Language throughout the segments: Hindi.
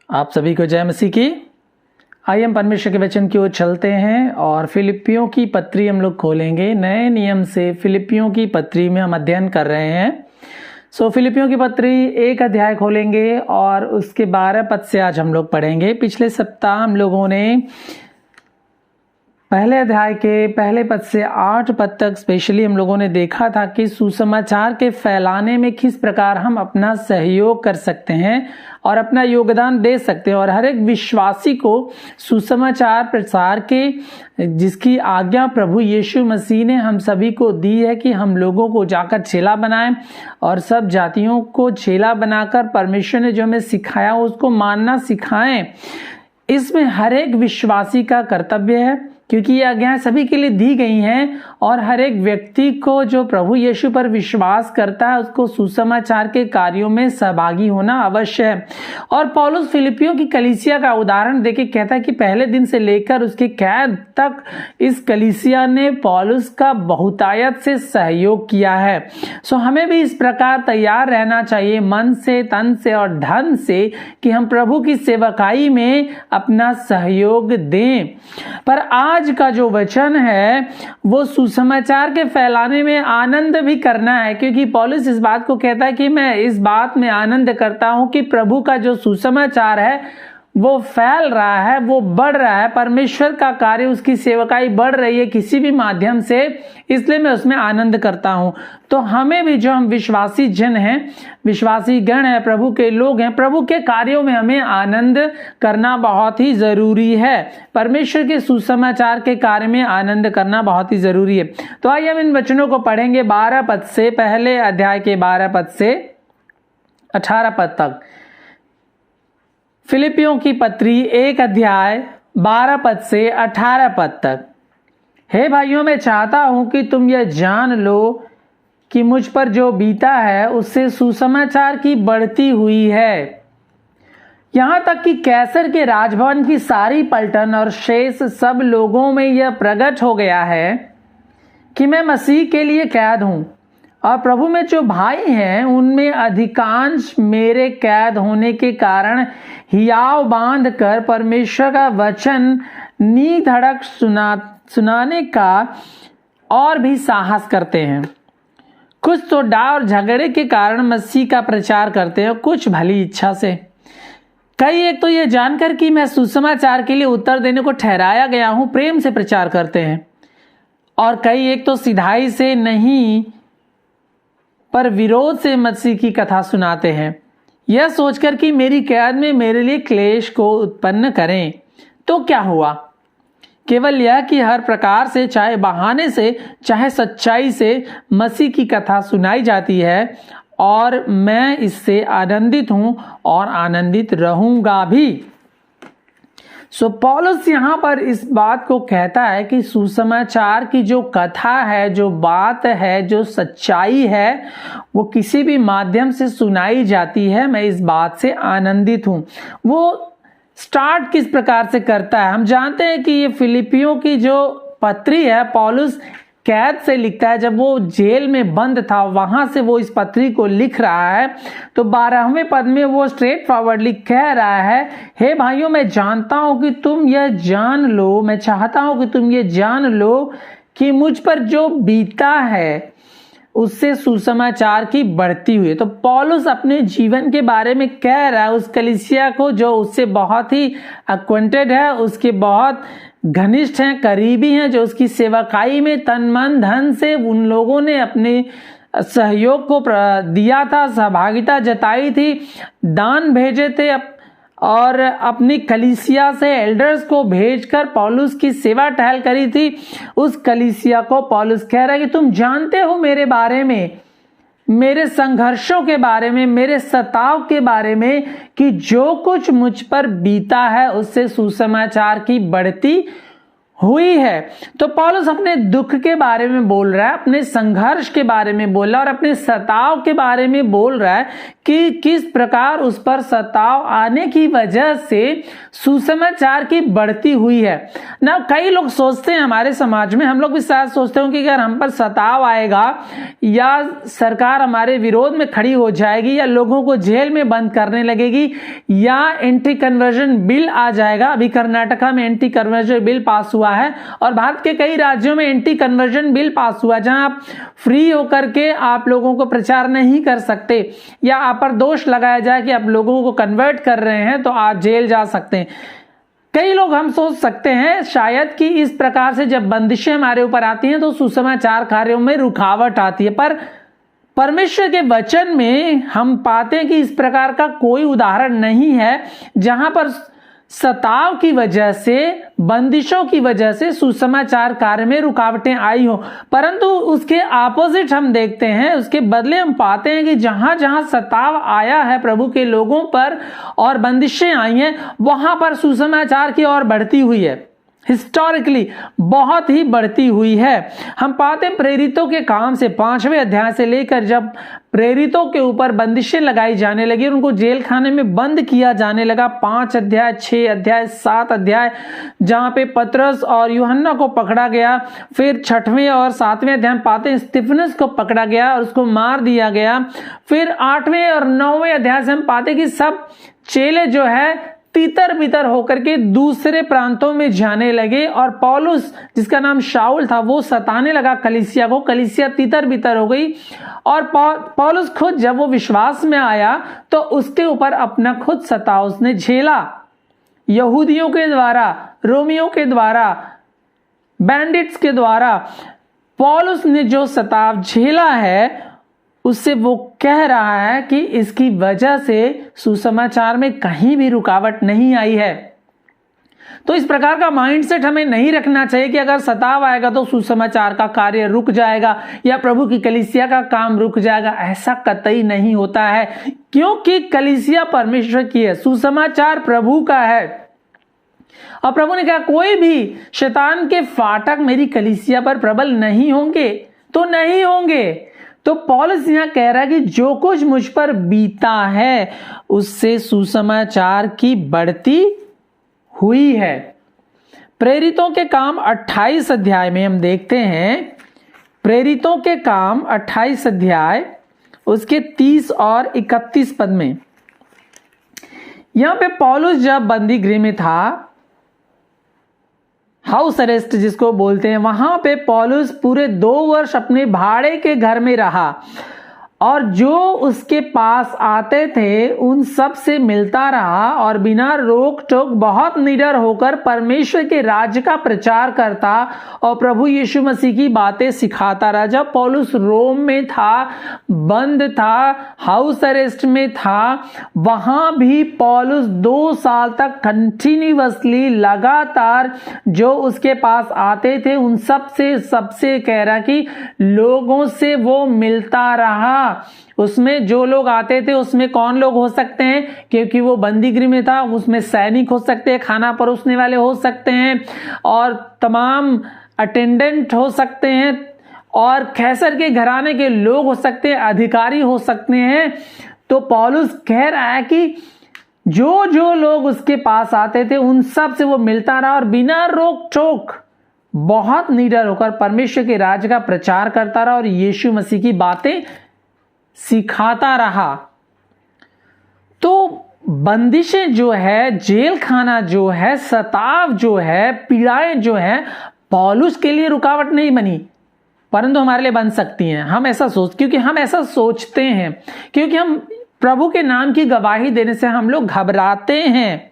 आप सभी को जय मसीह की। आइए हम परमेश्वर के वचन की ओर चलते हैं और फिलिपियों की पत्री हम लोग खोलेंगे। नए नियम से फिलिपियों की पत्री में हम अध्ययन कर रहे हैं। फिलिपियों की पत्री एक अध्याय खोलेंगे और उसके 12 पद से आज हम लोग पढ़ेंगे। पिछले सप्ताह हम लोगों ने पहले अध्याय के पहले पद से 8 पद तक स्पेशली हम लोगों ने देखा था कि सुसमाचार के फैलाने में किस प्रकार हम अपना सहयोग कर सकते हैं और अपना योगदान दे सकते हैं, और हर एक विश्वासी को सुसमाचार प्रसार के जिसकी आज्ञा प्रभु यीशु मसीह ने हम सभी को दी है कि हम लोगों को जाकर चेला बनाएं और सब जातियों को चेला बनाकर परमेश्वर ने जो हमें सिखाया उसको मानना सिखाएं। इसमें हर एक विश्वासी का कर्तव्य है, क्योंकि ये आज्ञाएं सभी के लिए दी गई हैं और हर एक व्यक्ति को जो प्रभु यीशु पर विश्वास करता है उसको सुसमाचार के कार्यों में सहभागी होना अवश्य है। और पौलुस फिलिपियों की कलीसिया का उदाहरण देके कहता है कि पहले दिन से लेकर उसके कैद तक इस कलीसिया ने पौलुस का बहुतायत से सहयोग किया है। हमें भी इस प्रकार तैयार रहना चाहिए, मन से, तन से और धन से, कि हम प्रभु की सेवकाई में अपना सहयोग दें। पर आज का जो वचन है वो सुसमाचार के फैलाने में आनंद भी करना है, क्योंकि पौलुस इस बात को कहता है कि मैं इस बात में आनंद करता हूं कि प्रभु का जो सुसमाचार है वो फैल रहा है, वो बढ़ रहा है, परमेश्वर का कार्य, उसकी सेवकाई बढ़ रही है किसी भी माध्यम से, इसलिए मैं उसमें आनंद करता हूं। तो हमें भी, जो हम विश्वासी जन हैं, विश्वासी गण हैं, प्रभु के लोग हैं, प्रभु के कार्यों में हमें आनंद करना बहुत ही जरूरी है। परमेश्वर के सुसमाचार के कार्य में आनंद करना बहुत ही जरूरी है। तो आइए हम इन वचनों को पढ़ेंगे 12 पद से, पहले अध्याय के 12 पद से 18 पद तक। फिलिपियों की पत्री एक अध्याय 12 पद से 18 पद तक। हे भाइयों, मैं चाहता हूं कि तुम यह जान लो कि मुझ पर जो बीता है उससे सुसमाचार की बढ़ती हुई है, यहां तक कि कैसर के राजभवन की सारी पलटन और शेष सब लोगों में यह प्रकट हो गया है कि मैं मसीह के लिए कैद हूं, और प्रभु में जो भाई हैं उनमें अधिकांश मेरे कैद होने के कारण हियाव बांध कर परमेश्वर का वचन निधड़क सुनाने का और भी साहस करते हैं। कुछ तो डाह और झगड़े के कारण मसीह का प्रचार करते हैं, कुछ भली इच्छा से। कई एक तो यह जानकर कि मैं सुसमाचार के लिए उत्तर देने को ठहराया गया हूं प्रेम से प्रचार करते हैं, और कई एक तो सिधाई से नहीं पर विरोध से मसीह की कथा सुनाते हैं, यह सोचकर कि मेरी कैद में मेरे लिए क्लेश को उत्पन्न करें। तो क्या हुआ? केवल यह कि हर प्रकार से, चाहे बहाने से चाहे सच्चाई से, मसीह की कथा सुनाई जाती है, और मैं इससे आनंदित हूं और आनंदित रहूंगा भी। पौलुस यहां पर इस बात को कहता है कि सुसमाचार की जो कथा है, जो बात है, जो सच्चाई है, वो किसी भी माध्यम से सुनाई जाती है, मैं इस बात से आनंदित हूं। वो स्टार्ट किस प्रकार से करता है? हम जानते हैं कि ये फिलिपियों की जो पत्री है, पौलुस कैद से लिखता है। जब वो जेल में बंद था, वहां से वो इस पत्री को लिख रहा है। तो 12वें पद में वो स्ट्रेट फॉरवर्डली कह रहा है, हे भाइयों, मैं जानता हूं कि तुम यह जान लो, मैं चाहता हूं कि तुम ये जान लो कि मुझ पर जो बीता है उससे सुसमाचार की बढ़ती हुई। तो पौलुस अपने जीवन के बारे में कह रहा है उस कलीसिया को जो उससे बहुत ही अक्वेंटेड है, उसके बहुत घनिष्ठ हैं, करीबी हैं, जो उसकी सेवकाई में तन मन धन से उन लोगों ने अपने सहयोग को दिया था, सहभागिता जताई थी, दान भेजे थे, और अपनी कलीसिया से एल्डर्स को भेजकर पौलुस की सेवा टहल करी थी। उस कलीसिया को पौलुस कह रहा है कि तुम जानते हो मेरे बारे में, मेरे संघर्षों के बारे में, मेरे सताव के बारे में, कि जो कुछ मुझ पर बीता है उससे सुसमाचार की बढ़ती हुई है। तो पौलुस अपने दुख के बारे में बोल रहा है, अपने संघर्ष के बारे में बोल रहा है और अपने सताव के बारे में बोल रहा है कि किस प्रकार उस पर सताव आने की वजह से सुसमाचार की बढ़ती हुई है ना। कई लोग सोचते हैं हमारे समाज में, हम लोग भी शायद सोचते हो कि अगर हम पर सताव आएगा या सरकार हमारे विरोध में खड़ी हो जाएगी या लोगों को जेल में बंद करने लगेगी या एंटी कन्वर्जन बिल आ जाएगा। अभी कर्नाटका में एंटी कन्वर्जन बिल पास हुआ है और भारत के कई राज्यों में एंटी कन्वर्जन बिल पास हुआ, जहां आप फ्री होकर के आप लोगों को प्रचार नहीं कर सकते या आप पर दोष लगाया जाए कि आप लोगों को कन्वर्ट कर रहे हैं तो आप जेल जा सकते हैं। कई लोग हम सोच सकते हैं शायद कि इस प्रकार से जब बंदिशें हमारे ऊपर आती हैं तो सुसमाचार कार्यों में रुकावट आती है, पर परमेश्वर के वचन में हम पाते हैं कि इस प्रकार का कोई उदाहरण नहीं है जहां पर सताव की वजह से, बंदिशों की वजह से सुसमाचार कार्य में रुकावटें आई हो। परंतु उसके ऑपोजिट हम देखते हैं, उसके बदले हम पाते हैं कि जहां जहां सताव आया है प्रभु के लोगों पर और बंदिशें आई हैं, वहां पर सुसमाचार की ओर बढ़ती हुई है, हिस्टोरिकली बहुत ही बढ़ती हुई है। हम पाते हैं प्रेरितों के काम से 5वें अध्याय से लेकर जब प्रेरितों के ऊपर बंदिशें लगाई जाने लगी, उनको जेल खाने में बंद किया जाने लगा। 5 अध्याय, 6 अध्याय, 7 अध्याय जहां पे पतरस और यूहन्ना को पकड़ा गया। फिर 6वें और 7वें अध्याय में पाते हैं स्तिफनस को पकड़ा गया और उसको मार दिया गया। फिर 8वें और 9वें अध्याय से हम पाते कि सब चेले जो है तितर बितर होकर के दूसरे प्रांतों में जाने लगे और पौलुस जिसका नाम शाऊल था वो सताने लगा कलीसिया को, कलीसिया तितर बितर हो गई। और पौलुस खुद जब वो विश्वास में आया तो उसके ऊपर अपना खुद सताव उसने झेला, यहूदियों के द्वारा, रोमियों के द्वारा, बैंडिट्स के द्वारा। पौलुस ने जो सताव झेला है उससे वो कह रहा है कि इसकी वजह से सुसमाचार में कहीं भी रुकावट नहीं आई है। तो इस प्रकार का माइंडसेट हमें नहीं रखना चाहिए कि अगर सताव आएगा तो सुसमाचार का कार्य रुक जाएगा या प्रभु की कलीसिया का काम रुक जाएगा। ऐसा कतई नहीं होता है, क्योंकि कलीसिया परमेश्वर की है, सुसमाचार प्रभु का है। और प्रभु ने कहा कोई भी शैतान के फाटक मेरी कलीसिया पर प्रबल नहीं होंगे तो नहीं होंगे। तो पौलुस यहां कह रहा है कि जो कुछ मुझ पर बीता है उससे सुसमाचार की बढ़ती हुई है। प्रेरितों के काम 28 अध्याय में हम देखते हैं, प्रेरितों के काम 28 अध्याय उसके 30 और 31 पद में यहां पे पौलुस जब बंदी गृह में था, हाउस अरेस्ट जिसको बोलते हैं, वहां पे पौलुस पूरे 2 वर्ष अपने भाड़े के घर में रहा और जो उसके पास आते थे उन सब से मिलता रहा और बिना रोक टोक बहुत निडर होकर परमेश्वर के राज्य का प्रचार करता और प्रभु यीशु मसीह की बातें सिखाता रहा। जब पौलुस रोम में था, बंद था, हाउस अरेस्ट में था, वहां भी पौलुस 2 साल तक कंटिन्यूअसली लगातार जो उसके पास आते थे उन सबसे कह रहा कि लोगों से वो मिलता रहा। उसमें जो लोग आते थे उसमें कौन लोग हो सकते हैं, क्योंकि वो बंदी गृह में था, उसमें सैनिक हो सकते हैं, खाना परोसने वाले हो सकते हैं और तमाम अटेंडेंट हो सकते हैं और कैसर के घराने के लोग हो सकते हैं, अधिकारी हो सकते हैं। तो पौलुस कह रहा है कि जो जो लोग उसके पास आते थे उन सब से वो मिलता रहा और बिना रोक टोक बहुत निडर होकर परमेश्वर के राज्य का प्रचार करता रहा और यीशु मसीह की बातें सिखाता रहा। तो बंदिशें जो है, जेल खाना जो है, सताव जो है, पीड़ाएं जो है, पौलुस के लिए रुकावट नहीं बनी, परंतु हमारे लिए बन सकती हैं। हम ऐसा क्योंकि हम ऐसा सोचते हैं, क्योंकि हम प्रभु के नाम की गवाही देने से हम लोग घबराते हैं।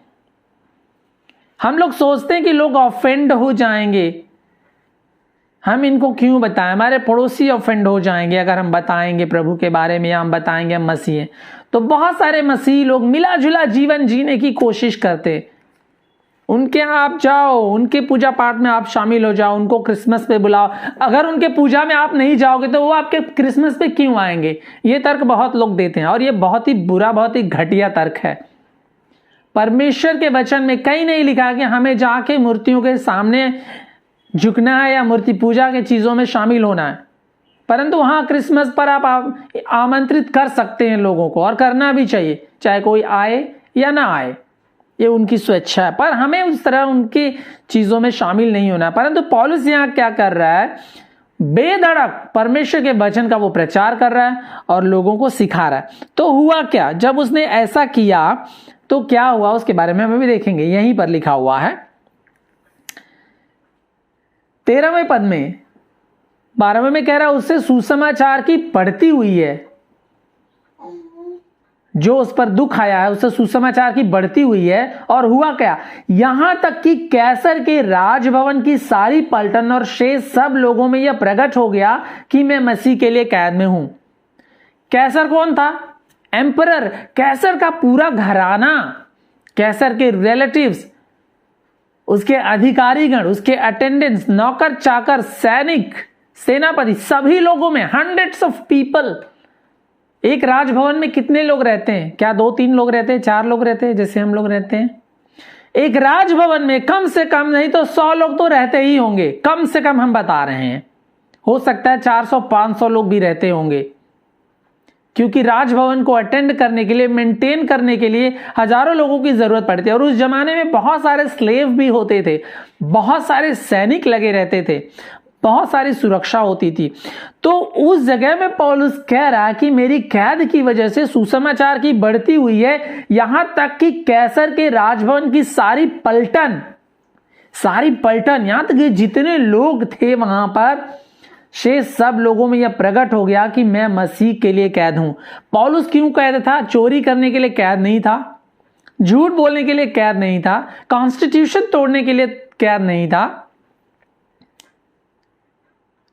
हम लोग सोचते हैं कि लोग ऑफेंड हो जाएंगे, हम इनको क्यों बताएं, हमारे पड़ोसी ऑफेंड हो जाएंगे अगर हम बताएंगे प्रभु के बारे में या हम बताएंगे हम मसीह हैं। तो बहुत सारे मसीही लोग मिला जुला जीवन जीने की कोशिश करते, उनके यहाँ आप जाओ, उनके पूजा पाठ में आप शामिल हो जाओ, उनको क्रिसमस पे बुलाओ। अगर उनके पूजा में आप नहीं जाओगे तो वो आपके क्रिसमस पे क्यों आएंगे? ये तर्क बहुत लोग देते हैं और ये बहुत ही बुरा, बहुत ही घटिया तर्क है। परमेश्वर के वचन में कहीं नहीं लिखा कि हमें जाके मूर्तियों के सामने झुकना है या मूर्ति पूजा के चीजों में शामिल होना है, परंतु वहां क्रिसमस पर आप आमंत्रित कर सकते हैं लोगों को, और करना भी चाहिए, चाहे कोई आए या ना आए, ये उनकी स्वेच्छा है, पर हमें उस तरह उनकी चीजों में शामिल नहीं होना। परंतु पौलुस यहां क्या कर रहा है, बेधड़क परमेश्वर के वचन का वो प्रचार कर रहा है और लोगों को सिखा रहा है। तो हुआ क्या, जब उसने ऐसा किया तो क्या हुआ उसके बारे में हम भी देखेंगे, यहीं पर लिखा हुआ है 13वें पद में। 12वें में कह रहा है उससे सुसमाचार की बढ़ती हुई है, जो उस पर दुख आया है उससे सुसमाचार की बढ़ती हुई है। और हुआ क्या, यहां तक कि कैसर के राजभवन की सारी पलटन और शेष सब लोगों में यह प्रकट हो गया कि मैं मसीह के लिए कैद में हूं। कैसर कौन था, एम्परर। कैसर का पूरा घराना, कैसर के रिलेटिव्स, उसके अधिकारीगण, उसके अटेंडेंट्स, नौकर चाकर, सैनिक, सेनापति, सभी लोगों में हंड्रेड्स ऑफ पीपल। एक राजभवन में कितने लोग रहते हैं, क्या 2-3 लोग रहते हैं, 4 लोग रहते हैं, जैसे हम लोग रहते हैं। एक राजभवन में कम से कम नहीं तो 100 लोग तो रहते ही होंगे, कम से कम हम बता रहे हैं। हो सकता है 400-500 लोग भी रहते होंगे, क्योंकि राजभवन को अटेंड करने के लिए, मेंटेन करने के लिए हजारों लोगों की जरूरत पड़ती है। और उस जमाने में बहुत सारे स्लेव भी होते थे, बहुत सारे सैनिक लगे रहते थे, बहुत सारी सुरक्षा होती थी। तो उस जगह में पौलुस कह रहा है कि मेरी कैद की वजह से सुसमाचार की बढ़ती हुई है, यहां तक कि कैसर के राजभवन की सारी पलटन, यहां तक कि जितने लोग थे वहां पर, शेष सब लोगों में यह प्रकट हो गया कि मैं मसीह के लिए कैद हूं। पौलुस क्यों कैद था, चोरी करने के लिए कैद नहीं था, झूठ बोलने के लिए कैद नहीं था, कॉन्स्टिट्यूशन तोड़ने के लिए कैद नहीं था,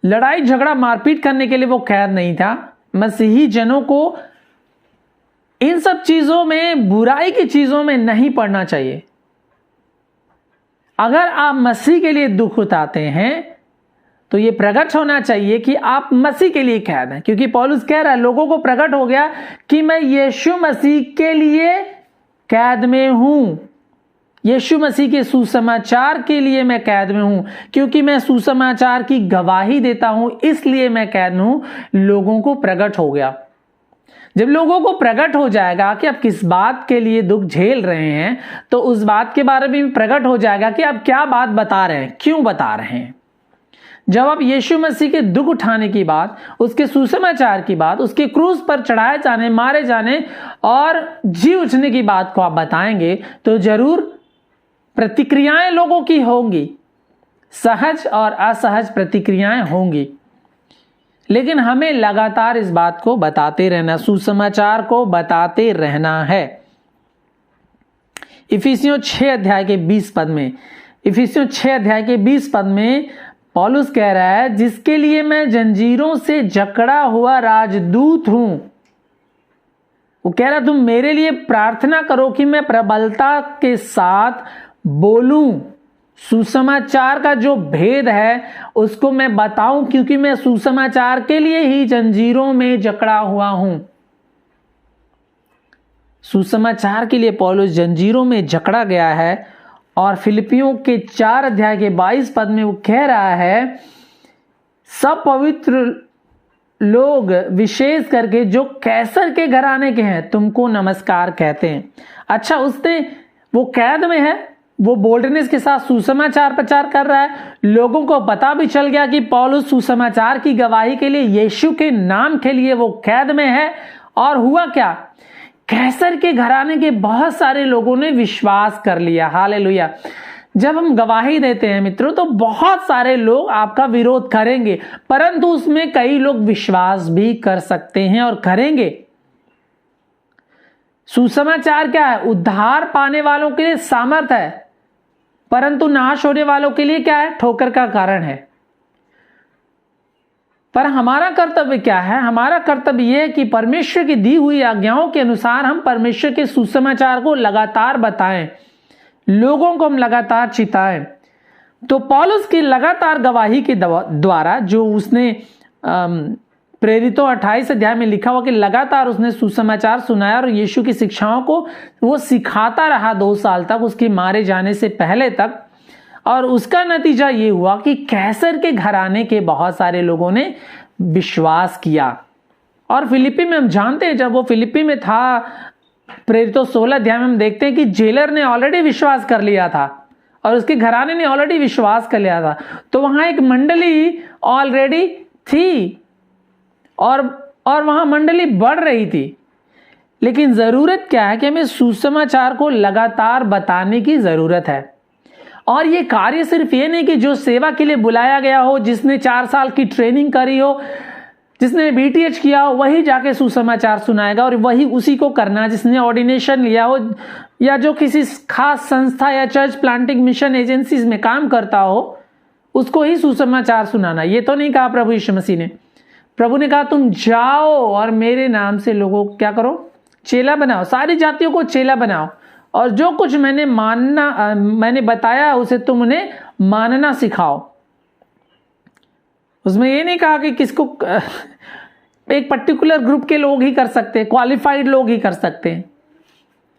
लड़ाई झगड़ा मारपीट करने के लिए वो कैद नहीं था। मसीही जनों को इन सब चीजों में, बुराई की चीजों में नहीं पड़ना चाहिए। अगर आप मसीह के लिए दुख उठाते हैं तो ये प्रकट होना चाहिए कि आप मसीह के लिए कैद हैं, क्योंकि पौलुस कह रहा है लोगों को प्रकट हो गया कि मैं यीशु मसीह के लिए कैद में हूं, यीशु मसीह के सुसमाचार के लिए मैं कैद में हूं, क्योंकि मैं सुसमाचार की गवाही देता हूं, इसलिए मैं कैद में हूं। लोगों को प्रकट हो गया। जब लोगों को प्रकट हो जाएगा कि आप किस बात के लिए दुख झेल रहे हैं, तो उस बात के बारे में प्रकट हो जाएगा कि आप क्या बात बता रहे हैं, क्यों बता रहे हैं। जब आप यीशु मसीह के दुख उठाने की बात, उसके सुसमाचार की बात, उसके क्रूस पर चढ़ाए जाने, मारे जाने और जी उठने की बात को आप बताएंगे, तो जरूर प्रतिक्रियाएं लोगों की होंगी, सहज और असहज प्रतिक्रियाएं होंगी। लेकिन हमें लगातार इस बात को बताते रहना, सुसमाचार को बताते रहना है। इफिसियों 6 अध्याय के 20 पद में, इफिसियों 6 अध्याय के 20 पद में पौलुस कह रहा है, जिसके लिए मैं जंजीरों से जकड़ा हुआ राजदूत हूं। वो कह रहा तुम मेरे लिए प्रार्थना करो कि मैं प्रबलता के साथ बोलूं, सुसमाचार का जो भेद है उसको मैं बताऊं, क्योंकि मैं सुसमाचार के लिए ही जंजीरों में जकड़ा हुआ हूं। सुसमाचार के लिए पौलुस जंजीरों में जकड़ा गया है। और फिलिपियों के 4 अध्याय के 22 पद में वो कह रहा है, सब पवित्र लोग विशेष करके जो कैसर के घराने के हैं तुमको नमस्कार कहते हैं। अच्छा, उसने, वो कैद में है, वो बोल्डनेस के साथ सुसमाचार प्रचार कर रहा है। लोगों को पता भी चल गया कि पौलुस सुसमाचार की गवाही के लिए, यीशु के नाम के लिए वो कैद में है। और हुआ क्या, कैसर के घराने के बहुत सारे लोगों ने विश्वास कर लिया। हालेलुया। जब हम गवाही देते हैं मित्रों, तो बहुत सारे लोग आपका विरोध करेंगे, परंतु उसमें कई लोग विश्वास भी कर सकते हैं और करेंगे। सुसमाचार क्या है, उद्धार पाने वालों के लिए सामर्थ है, परंतु नाश होने वालों के लिए क्या है, ठोकर का कारण है। पर हमारा कर्तव्य क्या है, हमारा कर्तव्य यह है कि परमेश्वर की दी हुई आज्ञाओं के अनुसार हम परमेश्वर के सुसमाचार को लगातार बताएं, लोगों को हम लगातार चिताएं। तो पौलुस की लगातार गवाही के द्वारा, जो उसने प्रेरितों 28 अध्याय में लिखा हुआ कि लगातार उसने सुसमाचार सुनाया और यीशु की शिक्षाओं को वो सिखाता रहा 2 साल तक, उसके मारे जाने से पहले तक। और उसका नतीजा ये हुआ कि कैसर के घराने के बहुत सारे लोगों ने विश्वास किया। और फिलिप्पी में हम जानते हैं, जब वो फिलिप्पी में था, प्रेरितों 16 अध्याय में हम देखते हैं कि जेलर ने ऑलरेडी विश्वास कर लिया था और उसके घराने ने ऑलरेडी विश्वास कर लिया था। तो वहां एक मंडली ऑलरेडी थी और वहां मंडली बढ़ रही थी। लेकिन जरूरत क्या है कि हमें सुसमाचार को लगातार बताने की जरूरत है। और ये कार्य सिर्फ ये नहीं कि जो सेवा के लिए बुलाया गया हो, जिसने 4 साल की ट्रेनिंग करी हो, जिसने बीटीएच किया हो, वही जाके सुसमाचार सुनाएगा और वही उसी को करना। जिसने ऑर्डिनेशन लिया हो या जो किसी खास संस्था या चर्च प्लांटिंग मिशन एजेंसीज में काम करता हो, उसको ही सुसमाचार सुनाना। ये तो नहीं कहा प्रभु यीशु मसीह ने। प्रभु ने कहा तुम जाओ और मेरे नाम से लोगों को क्या करो, चेला बनाओ, सारी जातियों को चेला बनाओ, और जो कुछ मैंने बताया उसे तुम उन्हें मानना सिखाओ। उसमें ये नहीं कहा कि किसको एक पर्टिकुलर ग्रुप के लोग ही कर सकते हैं, क्वालिफाइड लोग ही कर सकते हैं।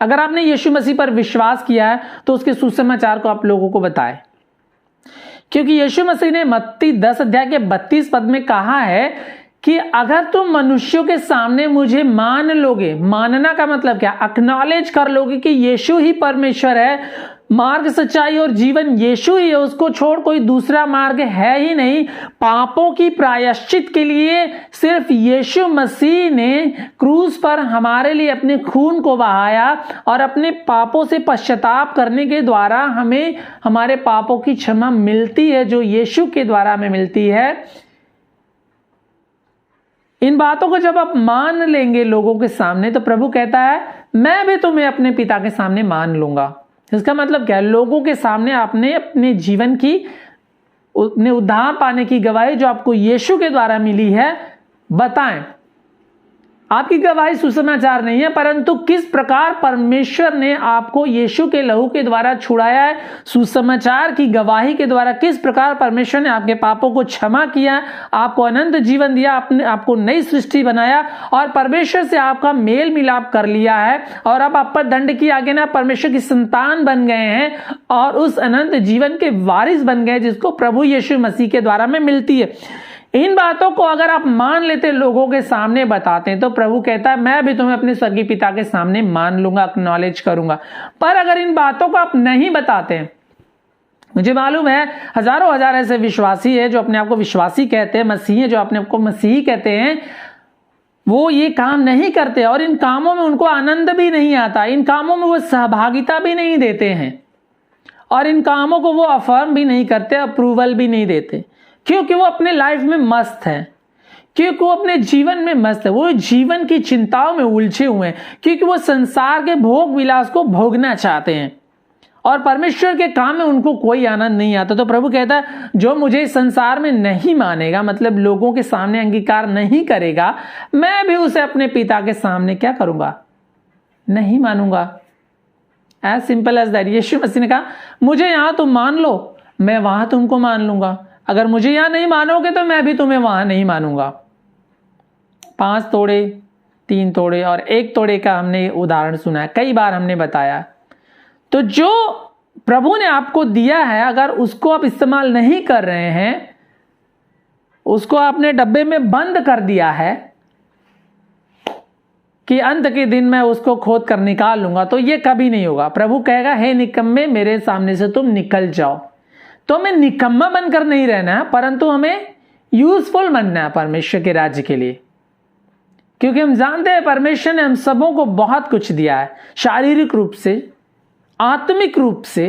अगर आपने यीशु मसीह पर विश्वास किया है तो उसके सुसमाचार को आप लोगों को बताएं, क्योंकि यीशु मसीह ने मत्ती 10 अध्याय के 32 पद में कहा है कि अगर तुम मनुष्यों के सामने मुझे मान लोगे, मानना का मतलब क्या, एक्नॉलेज कर लोगे कि यीशु ही परमेश्वर है, मार्ग सच्चाई और जीवन यीशु ही है, उसको छोड़ कोई दूसरा मार्ग है ही नहीं। पापों की प्रायश्चित के लिए सिर्फ यीशु मसीह ने क्रूस पर हमारे लिए अपने खून को बहाया और अपने पापों से पश्चाताप करने के द्वारा हमें हमारे पापों की क्षमा मिलती है, जो यीशु के द्वारा हमें मिलती है। इन बातों को जब आप मान लेंगे लोगों के सामने, तो प्रभु कहता है मैं भी तुम्हें अपने पिता के सामने मान लूंगा। इसका मतलब क्या है, लोगों के सामने आपने अपने जीवन की, अपने उद्धार पाने की गवाही जो आपको यीशु के द्वारा मिली है बताएं। आपकी गवाही सुसमाचार नहीं है, परंतु किस प्रकार परमेश्वर ने आपको यीशु के लहू के द्वारा छुड़ाया है। सुसमाचार की गवाही के द्वारा किस प्रकार परमेश्वर ने आपके पापों को क्षमा किया, आपको अनंत जीवन दिया, आपको नई सृष्टि बनाया और परमेश्वर से आपका मेल मिलाप कर लिया है और अब आप पर दंड की आगे ना परमेश्वर की संतान बन गए हैं और उस अनंत जीवन के वारिस बन गए, जिसको प्रभु यीशु मसीह के द्वारा में मिलती है। इन बातों को अगर आप मान लेते, लोगों के सामने बताते हैं, तो प्रभु कहता है मैं भी तुम्हें अपने स्वर्गीय पिता के सामने मान लूंगा, एक्नॉलेज करूंगा। पर अगर इन बातों को आप नहीं बताते, मुझे मालूम है हजारों हजार ऐसे विश्वासी है जो अपने आप को विश्वासी कहते हैं, मसीही है जो अपने आप को मसीही कहते हैं, वो ये काम नहीं करते और इन कामों में उनको आनंद भी नहीं आता, इन कामों में वो सहभागिता भी नहीं देते हैं और इन कामों को वो अफर्म भी नहीं करते, अप्रूवल भी नहीं देते, क्योंकि वो अपने लाइफ में मस्त है, क्योंकि वो अपने जीवन में मस्त है, वो जीवन की चिंताओं में उलझे हुए हैं, क्योंकि वो संसार के भोग विलास को भोगना चाहते हैं और परमेश्वर के काम में उनको कोई आनंद नहीं आता। तो प्रभु कहता है जो मुझे संसार में नहीं मानेगा, मतलब लोगों के सामने अंगीकार नहीं करेगा, मैं भी उसे अपने पिता के सामने क्या करूंगा, नहीं मानूंगा। As simple as that. Yeshu Masih ने कहा मुझे यहां तुम मान लो, मैं वहां तुमको मान लूंगा, अगर मुझे यहां नहीं मानोगे तो मैं भी तुम्हें वहां नहीं मानूंगा। 5 तोड़े 3 तोड़े और 1 तोड़े का हमने उदाहरण सुना है, कई बार हमने बताया। तो जो प्रभु ने आपको दिया है, अगर उसको आप इस्तेमाल नहीं कर रहे हैं, उसको आपने डब्बे में बंद कर दिया है कि अंत के दिन मैं उसको खोद कर निकाल लूंगा, तो ये कभी नहीं होगा। प्रभु कहेगा हे निकम्मे, मेरे सामने से तुम निकल जाओ। तो हमें निकम्मा बनकर नहीं रहना है, परंतु हमें यूजफुल बनना है परमेश्वर के राज्य के लिए, क्योंकि हम जानते हैं परमेश्वर ने हम सबों को बहुत कुछ दिया है, शारीरिक रूप से, आत्मिक रूप से,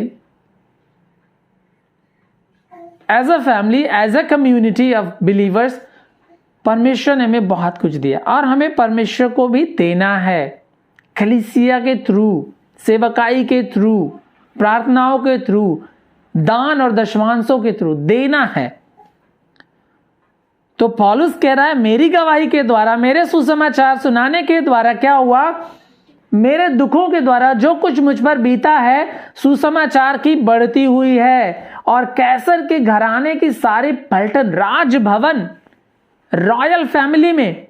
as a family, as a community of believers. परमेश्वर ने हमें बहुत कुछ दिया और हमें परमेश्वर को भी देना है, कलीसिया के थ्रू, सेवकाई के थ्रू, प्रार्थनाओं के थ्रू, दान और दशमांशों के थ्रू देना है। तो पौलुस कह रहा है मेरी गवाही के द्वारा, मेरे सुसमाचार सुनाने के द्वारा क्या हुआ, मेरे दुखों के द्वारा जो कुछ मुझ पर बीता है, सुसमाचार की बढ़ती हुई है और कैसर के घराने की सारी पलटन, राजभवन, रॉयल फैमिली में,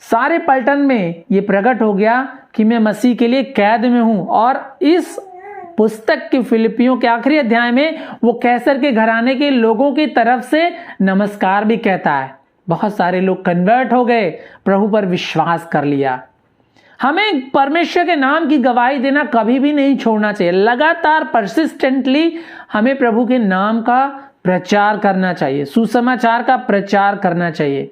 सारे पलटन में ये प्रकट हो गया कि मैं मसीह के लिए कैद में हूं और इस पुस्तक के फिलिपियों के आखिरी अध्याय में वो कैसर के घराने के लोगों की तरफ से नमस्कार भी कहता है। बहुत सारे लोग कन्वर्ट हो गए, प्रभु पर विश्वास कर लिया। हमें परमेश्वर के नाम की गवाही देना कभी भी नहीं छोड़ना चाहिए। लगातार परसिस्टेंटली हमें प्रभु के नाम का प्रचार करना चाहिए, सुसमाचार का प्रचार करना चाहिए।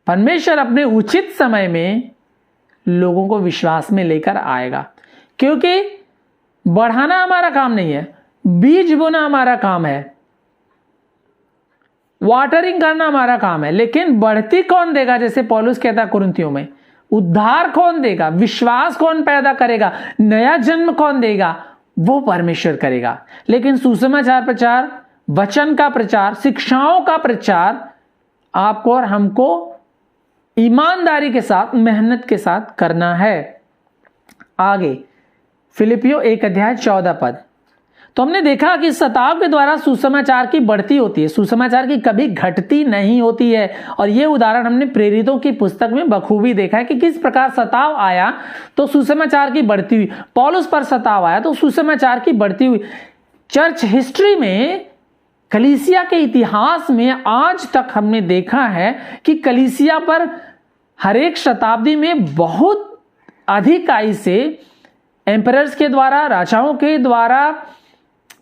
परमेश्वर अपने उचित समय में लोगों को विश्वास में लेकर आएगा, क्योंकि बढ़ाना हमारा काम नहीं है, बीज बोना हमारा काम है, वाटरिंग करना हमारा काम है, लेकिन बढ़ती कौन देगा? जैसे पौलुस कहता है कुरिन्थियों में, उद्धार कौन देगा, विश्वास कौन पैदा करेगा, नया जन्म कौन देगा? वो परमेश्वर करेगा। लेकिन सुसमाचार प्रचार, वचन का प्रचार, शिक्षाओं का प्रचार आपको और हमको ईमानदारी के साथ, मेहनत के साथ करना है। आगे फिलिपियों 1 अध्याय 14 पद। तो हमने देखा कि सताव के द्वारा सुसमाचार की बढ़ती होती है, सुसमाचार की कभी घटती नहीं होती है। और यह उदाहरण हमने प्रेरितों की पुस्तक में बखूबी देखा है कि किस प्रकार सताव आया तो सुसमाचार की बढ़ती हुई, पौलुस पर सताव आया तो सुसमाचार की बढ़ती हुई। चर्च हिस्ट्री में, कलीसिया के इतिहास में आज तक हमने देखा है कि कलीसिया पर हर एक शताब्दी में बहुत अधिक आय से एम्परर्स के द्वारा, राजाओं के द्वारा,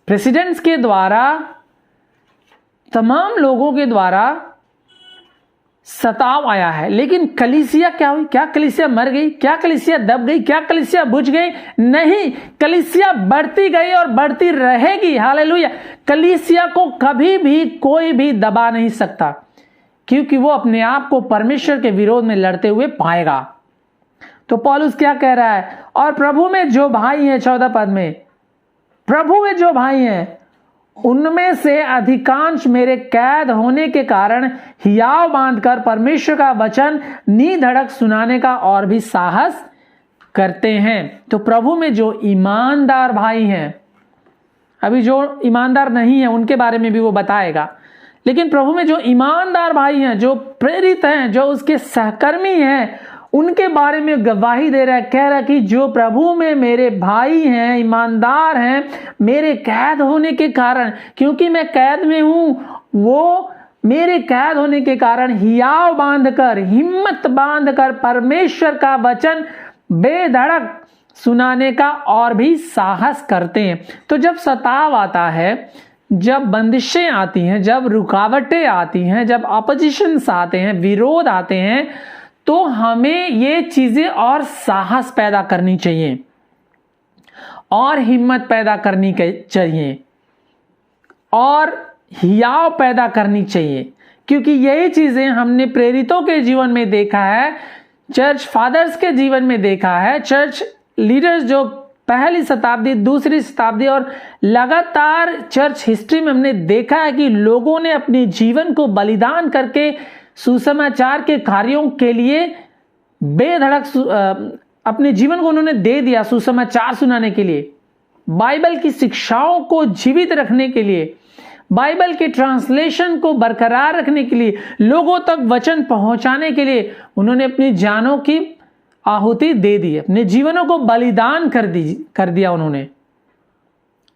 प्रेसिडेंट्स के द्वारा, तमाम लोगों के द्वारा सताव आया है। लेकिन कलीसिया क्या हुई? क्या कलीसिया मर गई? क्या कलीसिया दब गई? क्या कलीसिया बुझ गई? नहीं, कलीसिया बढ़ती गई और बढ़ती रहेगी। हालेलुया। कलीसिया को कभी भी कोई भी दबा नहीं सकता, क्योंकि वो अपने आप को परमेश्वर के विरोध में लड़ते हुए पाएगा। तो पौलुस क्या कह रहा है? और प्रभु में जो भाई हैं, 14 पद में, प्रभु में जो भाई हैं उनमें से अधिकांश मेरे कैद होने के कारण हियाव बांधकर परमेश्वर का वचन निधड़क सुनाने का और भी साहस करते हैं। तो प्रभु में जो ईमानदार भाई हैं, अभी जो ईमानदार नहीं है उनके बारे में भी वो बताएगा, लेकिन प्रभु में जो ईमानदार भाई हैं, जो प्रेरित हैं, जो उसके सहकर्मी हैं, उनके बारे में गवाही दे रहा है। कह रहा है कि जो प्रभु में मेरे भाई हैं, ईमानदार हैं, मेरे कैद होने के कारण, क्योंकि मैं कैद में हूं, वो मेरे कैद होने के कारण हियाव बांधकर, हिम्मत बांधकर परमेश्वर का वचन बेधड़क सुनाने का और भी साहस करते हैं। तो जब सताव आता है, जब बंदिशें आती हैं, जब रुकावटें आती हैं, जब ऑपोजिशंस आते हैं, विरोध आते हैं, तो हमें ये चीजें और साहस पैदा करनी चाहिए और हिम्मत पैदा करनी चाहिए और हियाव पैदा करनी चाहिए, क्योंकि यही चीजें हमने प्रेरितों के जीवन में देखा है, चर्च फादर्स के जीवन में देखा है, चर्च लीडर्स जो पहली शताब्दी, दूसरी शताब्दी और लगातार चर्च हिस्ट्री में हमने देखा है कि लोगों ने अपने जीवन को बलिदान करके सुसमाचार के कार्यों के लिए बेधड़क अपने जीवन को उन्होंने दे दिया सुसमाचार सुनाने के लिए, बाइबल की शिक्षाओं को जीवित रखने के लिए, बाइबल के ट्रांसलेशन को बरकरार रखने के लिए, लोगों तक वचन पहुंचाने के लिए उन्होंने अपनी जानों की आहुति दे दी, अपने जीवनों को बलिदान कर दिया उन्होंने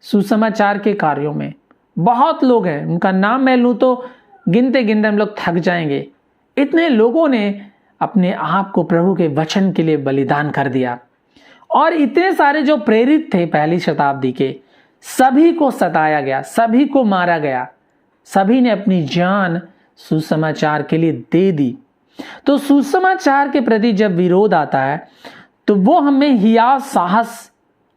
सुसमाचार के कार्यों में। बहुत लोग हैं, उनका नाम मैं लूं तो गिनते गिनते हम लोग थक जाएंगे। इतने लोगों ने अपने आप को प्रभु के वचन के लिए बलिदान कर दिया। और इतने सारे जो प्रेरित थे पहली शताब्दी के, सभी को सताया गया, सभी को मारा गया, सभी ने अपनी जान सुसमाचार के लिए दे दी। तो सुसमाचार के प्रति जब विरोध आता है तो वो हमें हियाव, साहस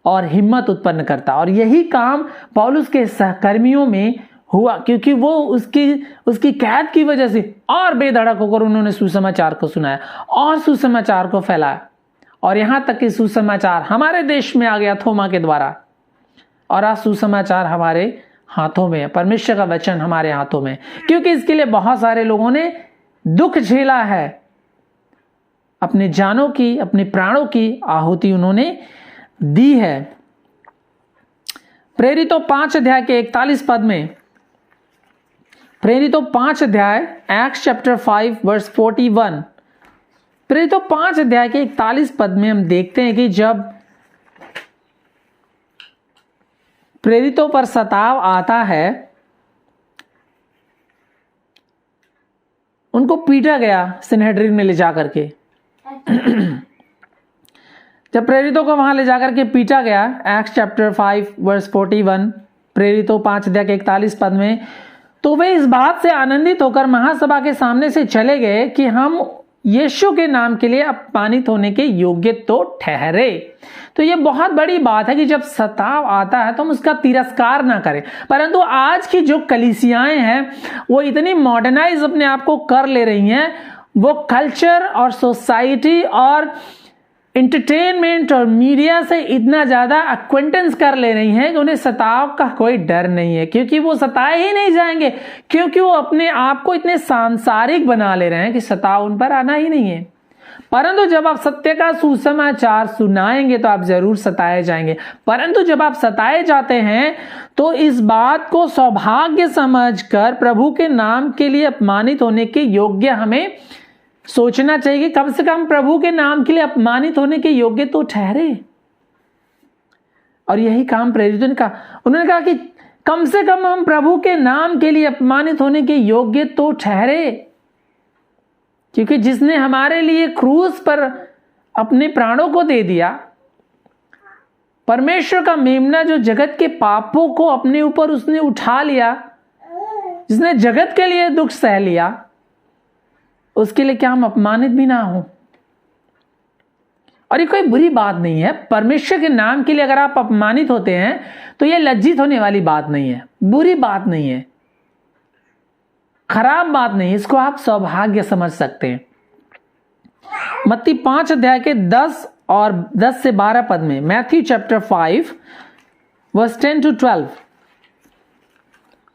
और हिम्मत उत्पन्न करता है। और यही काम पौलुस के सहकर्मियों में हुआ, क्योंकि वो उसकी कैद की वजह से और बेधड़क होकर उन्होंने सुसमाचार को सुनाया और सुसमाचार को फैलाया। और यहां तक कि सुसमाचार हमारे देश में आ गया थोमा के द्वारा, और आज सुसमाचार हमारे हाथों में है, परमेश्वर का वचन हमारे हाथों में, क्योंकि इसके लिए बहुत सारे लोगों ने दुख झेला है, अपने जानों की, अपने प्राणों की आहुति उन्होंने दी है। प्रेरितों 5 अध्याय के 41 पद में, प्रेरितों 5 अध्याय, एक्ट्स चैप्टर 5 वर्स 41, प्रेरितों 5 अध्याय के 41 पद में हम देखते हैं कि जब प्रेरितों पर सताव आता है, उनको पीटा गया सिनहेड्रिन में ले जाकर के। जब प्रेरितों को वहां ले जाकर के पीटा गया, एक्ट्स चैप्टर 5 वर्स 41, प्रेरितों 5 अध्याय के 41 पद में, तो वे इस बात से आनंदित होकर महासभा के सामने से चले गए कि हम यीशु के नाम के लिए अपमानित होने के योग्य तो ठहरे। तो ये बहुत बड़ी बात है कि जब सताव आता है तो हम उसका तिरस्कार ना करें। परंतु आज की जो कलीसियाएं हैं वो इतनी मॉडर्नाइज अपने आप को कर ले रही हैं, वो कल्चर और सोसाइटी और एंटरटेनमेंट और मीडिया से इतना ज्यादा एक्वेंटेंस कर ले रही हैं कि उन्हें सताव का कोई डर नहीं है, क्योंकि वो सताए ही नहीं जाएंगे, क्योंकि वो अपने आप को इतने सांसारिक बना ले रहे हैं कि सताव उन पर आना ही नहीं है। परंतु जब आप सत्य का सुसमाचार सुनाएंगे तो आप जरूर सताए जाएंगे। परंतु जब आप सताए जाते हैं तो इस बात को सौभाग्य समझकर प्रभु के नाम के लिए अपमानित होने के योग्य हमें सोचना चाहिए कि कम से कम प्रभु के नाम के लिए अपमानित होने के योग्य तो ठहरे। और यही काम प्रेरितों ने कहा। उन्होंने कहा कि कम से कम हम प्रभु के नाम के लिए अपमानित होने के योग्य तो ठहरे, क्योंकि जिसने हमारे लिए क्रूस पर अपने प्राणों को दे दिया, परमेश्वर का मेमना जो जगत के पापों को अपने ऊपर उसने उठा लिया, जिसने जगत के लिए दुख सह लिया, उसके लिए क्या हम अपमानित भी ना हो? और ये कोई बुरी बात नहीं है। परमेश्वर के नाम के लिए अगर आप अपमानित होते हैं तो ये लज्जित होने वाली बात नहीं है, बुरी बात नहीं है, खराब बात नहीं, इसको आप सौभाग्य समझ सकते हैं। मत्ती 5 अध्याय के 10 और 10 से 12 पद में, मैथ्यू चैप्टर 5 वर्स 10 to 12,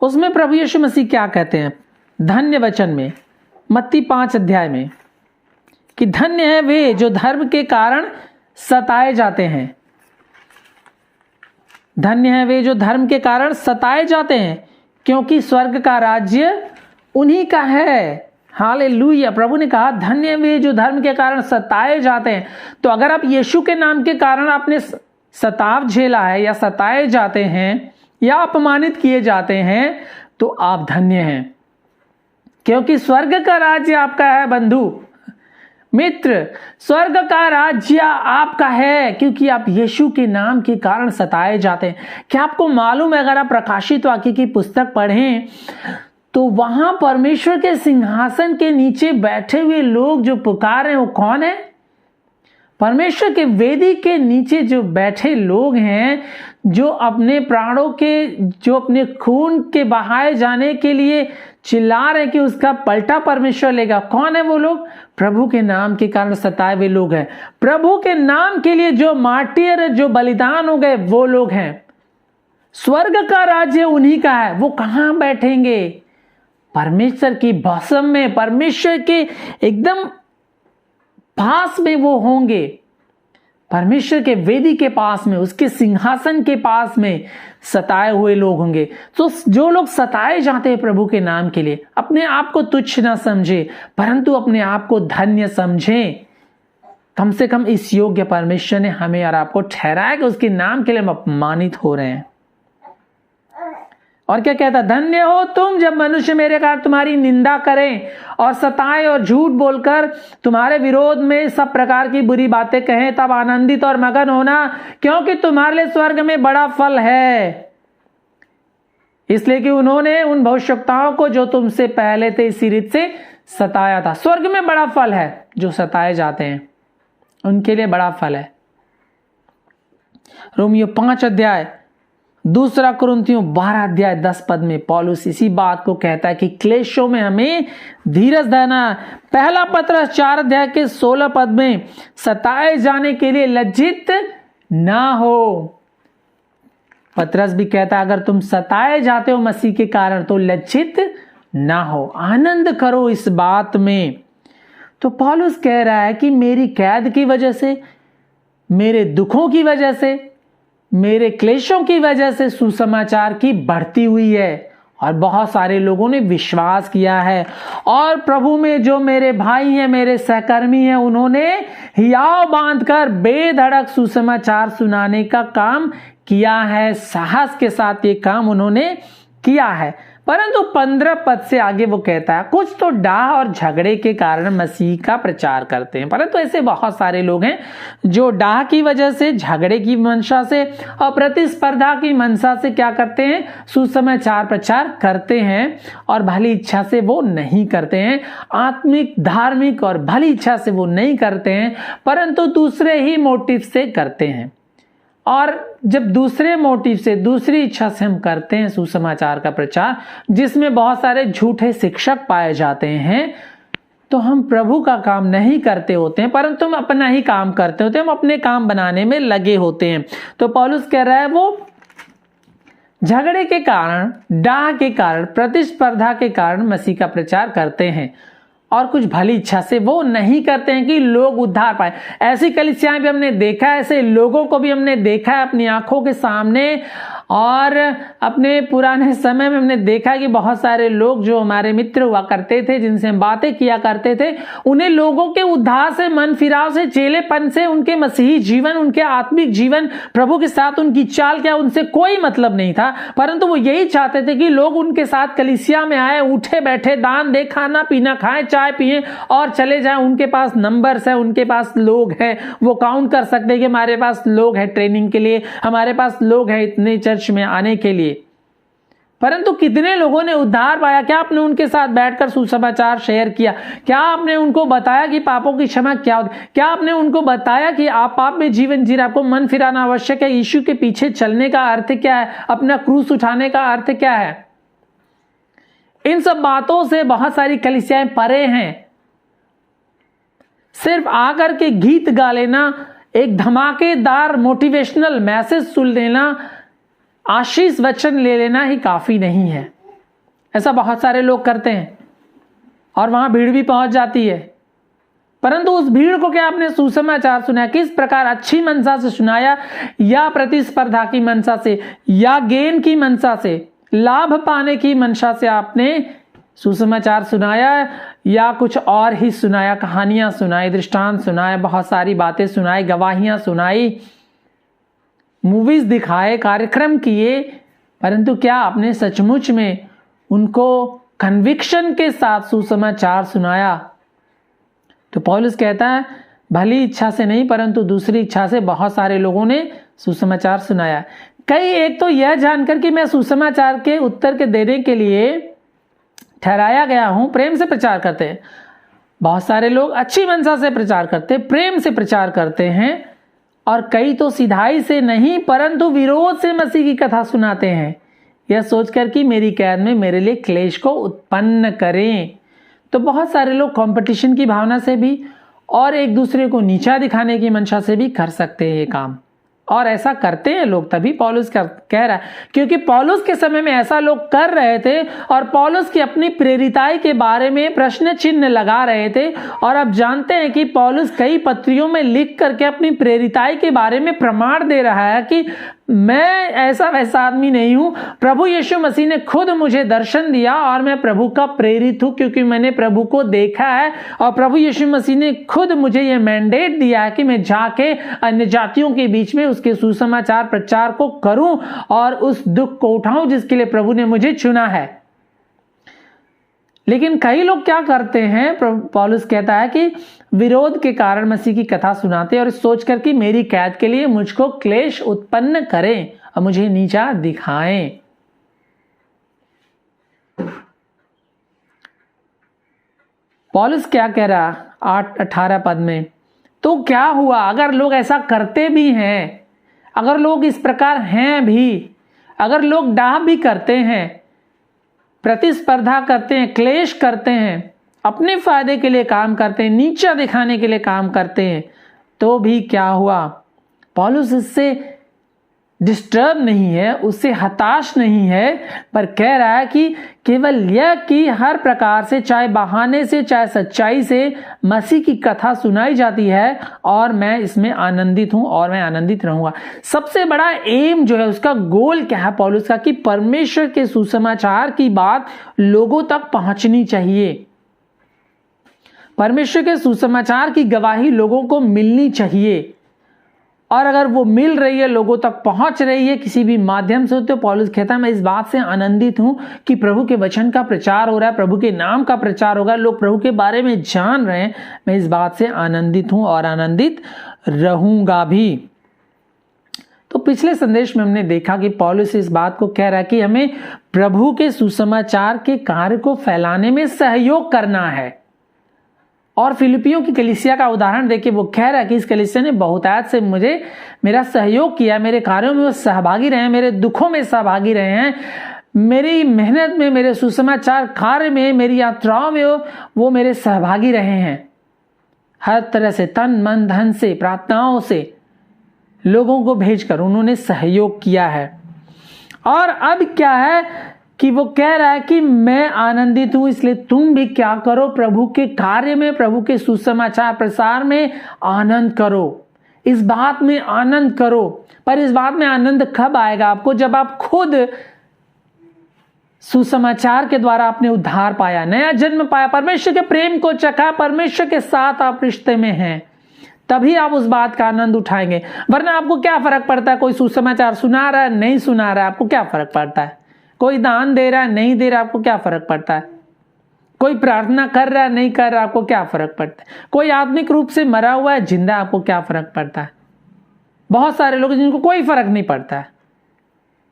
उसमें प्रभु यीशु मसीह क्या कहते हैं धन्य वचन में, मत्ती 5 अध्याय में, कि धन्य है वे जो धर्म के कारण सताए जाते हैं। धन्य है वे जो धर्म के कारण सताए जाते हैं, क्योंकि स्वर्ग का राज्य उन्हीं का है। हालेलुया। प्रभु ने कहा धन्य वे जो धर्म के कारण सताए जाते हैं। तो अगर आप यीशु के नाम के कारण आपने सताव झेला है या सताए जाते हैं या अपमानित किए जाते हैं तो आप धन्य हैं, क्योंकि स्वर्ग का राज्य आपका है। बंधु मित्र, स्वर्ग का राज्य आपका है, क्योंकि आप यीशु के नाम के कारण सताए जाते हैं। क्या आपको मालूम है, अगर आप प्रकाशित वाक्य की पुस्तक पढ़ें तो वहां परमेश्वर के सिंहासन के नीचे बैठे हुए लोग जो पुकार हैं वो कौन है? परमेश्वर के वेदी के नीचे जो बैठे लोग हैं, जो अपने प्राणों के, जो अपने खून के बहाए जाने के लिए चिल्ला रहे कि उसका पलटा परमेश्वर लेगा। कौन है वो लोग? प्रभु के नाम के कारण सताए हुए लोग हैं। प्रभु के नाम के लिए जो मार्टियर, जो बलिदान हो गए, वो लोग हैं। स्वर्ग का राज्य उन्हीं का है। वो कहां बैठेंगे? परमेश्वर की भस्म में, परमेश्वर के एकदम पास में वो होंगे, परमेश्वर के वेदी के पास में, उसके सिंहासन के पास में सताए हुए लोग होंगे। तो जो लोग सताए जाते हैं प्रभु के नाम के लिए, अपने आप को तुच्छ ना समझे, परंतु अपने आप को धन्य समझें। कम से कम इस योग्य परमेश्वर ने हमें और आपको ठहराया कि उसके नाम के लिए हम अपमानित हो रहे हैं। और क्या कहता? धन्य हो तुम जब मनुष्य मेरे कारण तुम्हारी निंदा करें और सताएं और झूठ बोलकर तुम्हारे विरोध में सब प्रकार की बुरी बातें कहें, तब आनंदित और मगन होना, क्योंकि तुम्हारे लिए स्वर्ग में बड़ा फल है। इसलिए कि उन्होंने उन भविष्यवक्ताओं को जो तुमसे पहले थे इसी रीत से सताया था। स्वर्ग में बड़ा फल है। जो सताए जाते हैं उनके लिए बड़ा फल है। रोमियो 5 अध्याय, 2 कुरिन्थियों 12 अध्याय 10 पद में पौलुस इसी बात को कहता है कि क्लेशों में हमें धीरज धरना। पहला पत्रस 4 अध्याय के 16 पद में सताए जाने के लिए लज्जित ना हो। पत्रस भी कहता है अगर तुम सताए जाते हो मसीह के कारण तो लज्जित ना हो, आनंद करो इस बात में। तो पौलुस कह रहा है कि मेरी कैद की वजह से, मेरे दुखों की वजह से, मेरे क्लेशों की वजह से सुसमाचार की बढ़ती हुई है और बहुत सारे लोगों ने विश्वास किया है और प्रभु में जो मेरे भाई हैं, मेरे सहकर्मी हैं, उन्होंने हियाव बांधकर बेधड़क सुसमाचार सुनाने का काम किया है। साहस के साथ ये काम उन्होंने किया है। परंतु 15 पद से आगे वो कहता है, कुछ तो डाह और झगड़े के कारण मसीह का प्रचार करते हैं। परंतु ऐसे बहुत सारे लोग हैं जो डाह की वजह से, झगड़े की मंशा से और प्रतिस्पर्धा की मंशा से क्या करते हैं, सुसमाचार प्रचार करते हैं और भली इच्छा से वो नहीं करते हैं। आत्मिक, धार्मिक और भली इच्छा से वो नहीं करते हैं, परंतु दूसरे ही मोटिव से करते हैं। और जब दूसरे मोटिव से, दूसरी इच्छा से हम करते हैं सुसमाचार का प्रचार, जिसमें बहुत सारे झूठे शिक्षक पाए जाते हैं, तो हम प्रभु का काम नहीं करते होते हैं, परंतु हम अपना ही काम करते होते हैं, हम अपने काम बनाने में लगे होते हैं। तो पौलुस कह रहा है वो झगड़े के कारण, डाह के कारण, प्रतिस्पर्धा के कारण मसीह का प्रचार करते हैं और कुछ भली इच्छा से वो नहीं करते हैं कि लोग उद्धार पाए। ऐसी कलीसियाएं भी हमने देखा है, ऐसे लोगों को भी हमने देखा है अपनी आंखों के सामने। और अपने पुराने समय में हमने देखा कि बहुत सारे लोग जो हमारे मित्र हुआ करते थे, जिनसे हम बातें किया करते थे, उन्हें लोगों के उद्धार से, मन फिराव से, चेलेपन से, उनके मसीही जीवन, उनके आत्मिक जीवन, प्रभु के साथ उनकी चाल क्या, उनसे कोई मतलब नहीं था। परंतु वो यही चाहते थे कि लोग उनके साथ कलीसिया में आए, उठे बैठे, दान दे, खाना पीना खाएं, चाय पिए और चले जाएं। उनके पास नंबर्स है, उनके पास लोग हैं, वो काउंट कर सकते हैं कि हमारे पास लोग हैं ट्रेनिंग के लिए, हमारे पास लोग हैं इतने चर्च में आने के लिए। परंतु कितने लोगों ने उद्धार पाया? क्या आपने उनके साथ बैठकर सुसमाचार शेयर किया? क्या आपने उनको बताया कि पापों की क्षमा क्या होती? क्या आपने उनको बताया कि आप पाप में जीवन जी रहे, आपको मन फिराना आवश्यक है? यीशु के पीछे चलने का अर्थ क्या है? अपना क्रूस उठाने का अर्थ क्या है? इन सब बातों से बहुत सारी कलीसियाएं परे हैं। सिर्फ आकर के गीत गा लेना, एक धमाकेदार मोटिवेशनल मैसेज सुन लेना, आशीष वचन ले लेना ही काफी नहीं है। ऐसा बहुत सारे लोग करते हैं और वहां भीड़ भी पहुंच जाती है। परंतु उस भीड़ को क्या आपने सुसमाचार सुनाया? किस प्रकार अच्छी मनसा से सुनाया, या प्रतिस्पर्धा की मनसा से, या गेन की मनसा से, लाभ पाने की मंशा से आपने सुसमाचार सुनाया, या कुछ और ही सुनाया? कहानियां सुनाई, दृष्टांत सुनाए, बहुत सारी बातें सुनाई, गवाहियां सुनाई, मूवीज दिखाए, कार्यक्रम किए, परंतु क्या आपने सचमुच में उनको कन्विक्शन के साथ सुसमाचार सुनाया? तो पौलुस कहता है भली इच्छा से नहीं, परंतु दूसरी इच्छा से बहुत सारे लोगों ने सुसमाचार सुनाया। कई, एक तो यह जानकर कि मैं सुसमाचार के उत्तर के देने के लिए ठहराया गया हूं, प्रेम से प्रचार करते हैं। बहुत सारे लोग अच्छी मनसा से प्रचार करते, प्रेम से प्रचार करते हैं, और कई तो सिधाई से नहीं परंतु विरोध से मसीह की कथा सुनाते हैं, यह सोचकर कि मेरी कैद में मेरे लिए क्लेश को उत्पन्न करें। तो बहुत सारे लोग कंपटीशन की भावना से भी और एक दूसरे को नीचा दिखाने की मंशा से भी कर सकते हैं ये काम, और ऐसा करते हैं लोग। तभी पौलुस कह रहा है, क्योंकि पौलुस के समय में ऐसा लोग कर रहे थे और पौलुस की अपनी प्रेरिताई के बारे में प्रश्न चिन्ह लगा रहे थे। और अब जानते हैं कि पौलुस कई पत्रियों में लिख करके अपनी प्रेरिताई के बारे में प्रमाण दे रहा है कि मैं ऐसा वैसा आदमी नहीं हूं, प्रभु यीशु मसीह ने खुद मुझे दर्शन दिया और मैं प्रभु का प्रेरित हूं, क्योंकि मैंने प्रभु को देखा है। और प्रभु यीशु मसीह ने खुद मुझे यह मैंडेट दिया है कि मैं जाके अन्य जातियों के बीच में उसके सुसमाचार प्रचार को करूं और उस दुख को उठाऊं जिसके लिए प्रभु ने मुझे चुना है। लेकिन कई लोग क्या करते हैं, पौलुस कहता है कि विरोध के कारण मसीह की कथा सुनाते हैं और सोचकर कि मेरी कैद के लिए मुझको क्लेश उत्पन्न करें और मुझे नीचा दिखाएं। पौलुस क्या कह रहा 8-18 पद में, तो क्या हुआ अगर लोग ऐसा करते भी हैं, अगर लोग इस प्रकार हैं भी, अगर लोग डाह भी करते हैं, प्रतिस्पर्धा करते हैं, क्लेश करते हैं, अपने फायदे के लिए काम करते हैं, नीचा दिखाने के लिए काम करते हैं, तो भी क्या हुआ? पौलुस इससे डिस्टर्ब नहीं है, उससे हताश नहीं है, पर कह रहा है कि केवल यह कि हर प्रकार से, चाहे बहाने से चाहे सच्चाई से, मसीह की कथा सुनाई जाती है और मैं इसमें आनंदित हूं और मैं आनंदित रहूंगा। सबसे बड़ा एम जो है, उसका गोल क्या है पौलुस का, कि परमेश्वर के सुसमाचार की बात लोगों तक पहुंचनी चाहिए। परमेश्वर के सुसमाचार की गवाही लोगों को मिलनी चाहिए, और अगर वो मिल रही है, लोगों तक पहुंच रही है किसी भी माध्यम से, तो पौलुस कहता है मैं इस बात से आनंदित हूं कि प्रभु के वचन का प्रचार हो रहा है, प्रभु के नाम का प्रचार होगा, लोग प्रभु के बारे में जान रहे हैं। मैं इस बात से आनंदित हूं और आनंदित रहूंगा भी। तो पिछले संदेश में हमने देखा कि पौलुस इस बात को कह रहा है कि हमें प्रभु के सुसमाचार के कार्य को फैलाने में सहयोग करना है। और फिलिपियों की कलीसिया का उदाहरण देके वो कह रहा है कि इस कलीसिया ने बहुतायत से मुझे मेरा सहयोग किया, मेरे कार्यों में वो सहभागी रहे हैं, मेरे दुखों में सहभागी रहे हैं, मेरी मेहनत में, मेरे सुसमाचार कार्य में, मेरी यात्राओं में वो मेरे सहभागी रहे हैं। हर तरह से, तन मन धन से, प्रार्थनाओं से लोगों को भेजकर उन्होंने सहयोग किया है। और अब क्या है कि वो कह रहा है कि मैं आनंदित हूं, इसलिए तुम भी क्या करो, प्रभु के कार्य में, प्रभु के सुसमाचार प्रसार में आनंद करो, इस बात में आनंद करो। पर इस बात में आनंद कब आएगा आपको? जब आप खुद सुसमाचार के द्वारा आपने उद्धार पाया, नया जन्म पाया, परमेश्वर के प्रेम को चखा, परमेश्वर के साथ आप रिश्ते में हैं, तभी आप उस बात का आनंद उठाएंगे। वरना आपको क्या फर्क पड़ता है कोई सुसमाचार सुना रहा है नहीं सुना रहा है, आपको क्या फर्क पड़ता है? कोई दान दे रहा है नहीं दे रहा, आपको क्या फर्क पड़ता है? कोई प्रार्थना कर रहा है नहीं कर रहा, आपको क्या फर्क पड़ता है? कोई आत्मिक रूप से मरा हुआ है जिंदा, आपको क्या फर्क पड़ता है? बहुत सारे लोग जिनको कोई फर्क नहीं पड़ता है,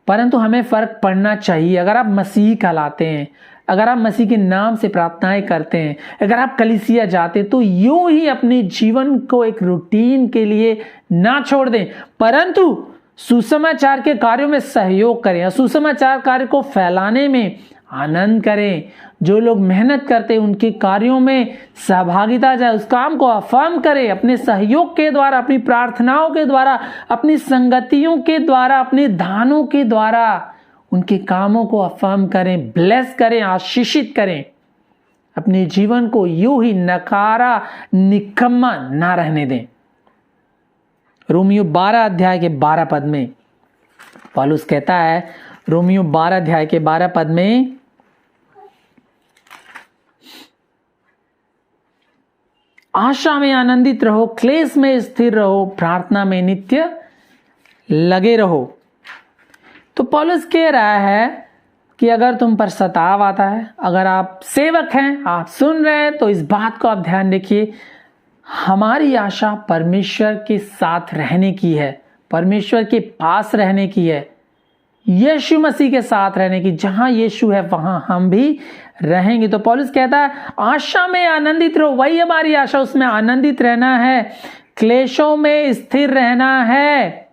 परंतु हमें फर्क पड़ना चाहिए। अगर आप मसीह कहलाते हैं, अगर आप मसीह के नाम से प्रार्थनाएं करते हैं, अगर आप कलीसिया जाते हैं, तो यूं ही अपने जीवन को एक रूटीन के लिए ना छोड़ दें, परंतु सुसमाचार के कार्यों में सहयोग करें, सुसमाचार कार्य को फैलाने में आनंद करें। जो लोग मेहनत करते हैं उनके कार्यों में सहभागिता जाए, उस काम को अफर्म करें, अपने सहयोग के द्वारा, अपनी प्रार्थनाओं के द्वारा, अपनी संगतियों के द्वारा, अपने दानों के द्वारा उनके कामों को अफर्म करें, ब्लेस करें, आशीषित करें। अपने जीवन को यूं ही नकारा निकम्मा ना रहने दें। रोमियो 12 अध्याय के 12 पद में पौलुस कहता है, रोमियो 12 अध्याय के 12 पद में, आशा में आनंदित रहो, क्लेश में स्थिर रहो, प्रार्थना में नित्य लगे रहो। तो पौलुस कह रहा है कि अगर तुम पर सताव आता है, अगर आप सेवक हैं, आप सुन रहे हैं, तो इस बात को आप ध्यान रखिए, हमारी आशा परमेश्वर के साथ रहने की है, परमेश्वर के पास रहने की है, यीशु मसीह के साथ रहने की। जहां यीशु है वहां हम भी रहेंगे। तो पौलुस कहता है आशा में आनंदित रहो, वही हमारी आशा, उसमें आनंदित रहना है, क्लेशों में स्थिर रहना है।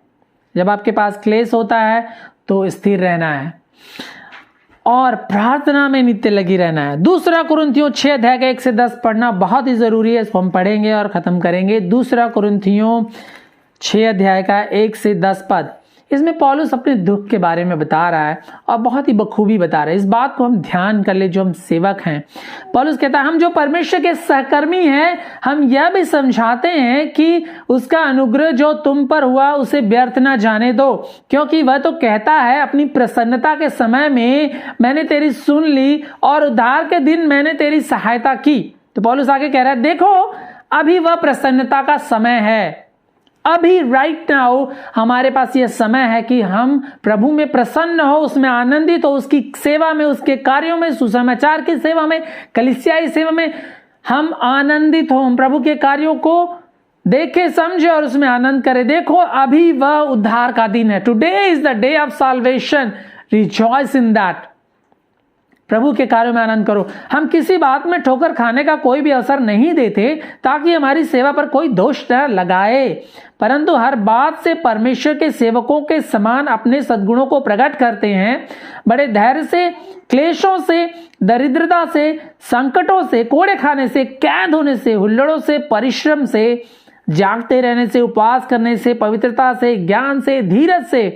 जब आपके पास क्लेश होता है तो स्थिर रहना है और प्रार्थना में नित्य लगी रहना है। दूसरा कुरिन्थियों 6 अध्याय का 1 से 10 पढ़ना बहुत ही जरूरी है, इसको हम पढ़ेंगे और खत्म करेंगे। दूसरा कुरिन्थियों 6 अध्याय का 1 से 10 पद, इसमें पौलुस अपने दुख के बारे में बता रहा है और बहुत ही बखूबी बता रहा है। इस बात को हम ध्यान कर ले जो हम सेवक हैं। पौलुस कहता है हम जो परमेश्वर के सहकर्मी हैं, हम यह भी समझाते हैं कि उसका अनुग्रह जो तुम पर हुआ उसे व्यर्थ ना जाने दो, क्योंकि वह तो कहता है अपनी प्रसन्नता के समय में मैंने तेरी सुन ली और उद्धार के दिन मैंने तेरी सहायता की। तो पौलुस आगे कह रहा है देखो अभी वह प्रसन्नता का समय है, अभी राइट नाउ हमारे पास यह समय है कि हम प्रभु में प्रसन्न हो, उसमें आनंदित हो, उसकी सेवा में, उसके कार्यों में, सुसमाचार की सेवा में, कलीसियाई सेवा में हम आनंदित हो, हम प्रभु के कार्यों को देखे समझे और उसमें आनंद करें। देखो अभी वह उद्धार का दिन है, today is the day of salvation, rejoice in that. प्रभु के कार्यों में आनंद करो। हम किसी बात में ठोकर खाने का कोई भी अवसर नहीं देते ताकि हमारी सेवा पर कोई दोष न लगाए, परंतु हर बात से परमेश्वर के सेवकों के समान अपने सद्गुणों को प्रकट करते हैं। बड़े धैर्य से, क्लेशों से, दरिद्रता से, संकटों से, कोड़े खाने से, कैद होने से, हुल्लड़ों से, परिश्रम से, जागते रहने से, उपवास करने से, पवित्रता से, ज्ञान से, धीरज से,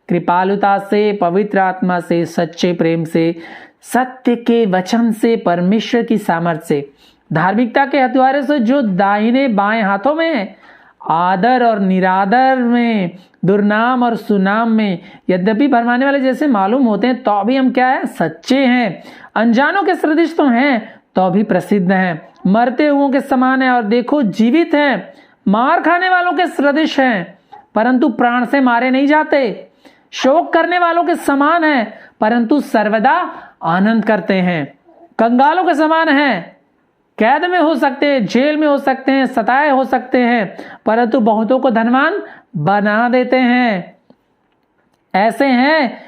कृपालुता से, पवित्र आत्मा से, सच्चे प्रेम से, सत्य के वचन से, परमेश्वर की सामर्थ्य से, धार्मिकता के हथियारों से जो दाहिने बाएं हाथों में है, आदर और निरादर में, दुर्नाम और सुनाम में, यद्यपि भरमाने वाले जैसे मालूम होते हैं तो भी हम क्या है, सच्चे हैं। अनजानों के सदृश तो हैं तो भी प्रसिद्ध हैं। मरते हुओं के समान है और देखो जीवित हैं। मार खाने वालों के सदृश हैं परंतु प्राण से मारे नहीं जाते। शोक करने वालों के समान है परंतु सर्वदा आनंद करते हैं। कंगालों के समान हैं, कैद में हो सकते हैं, जेल में हो सकते हैं, सताए हो सकते हैं, परंतु बहुतों को धनवान बना देते हैं। ऐसे हैं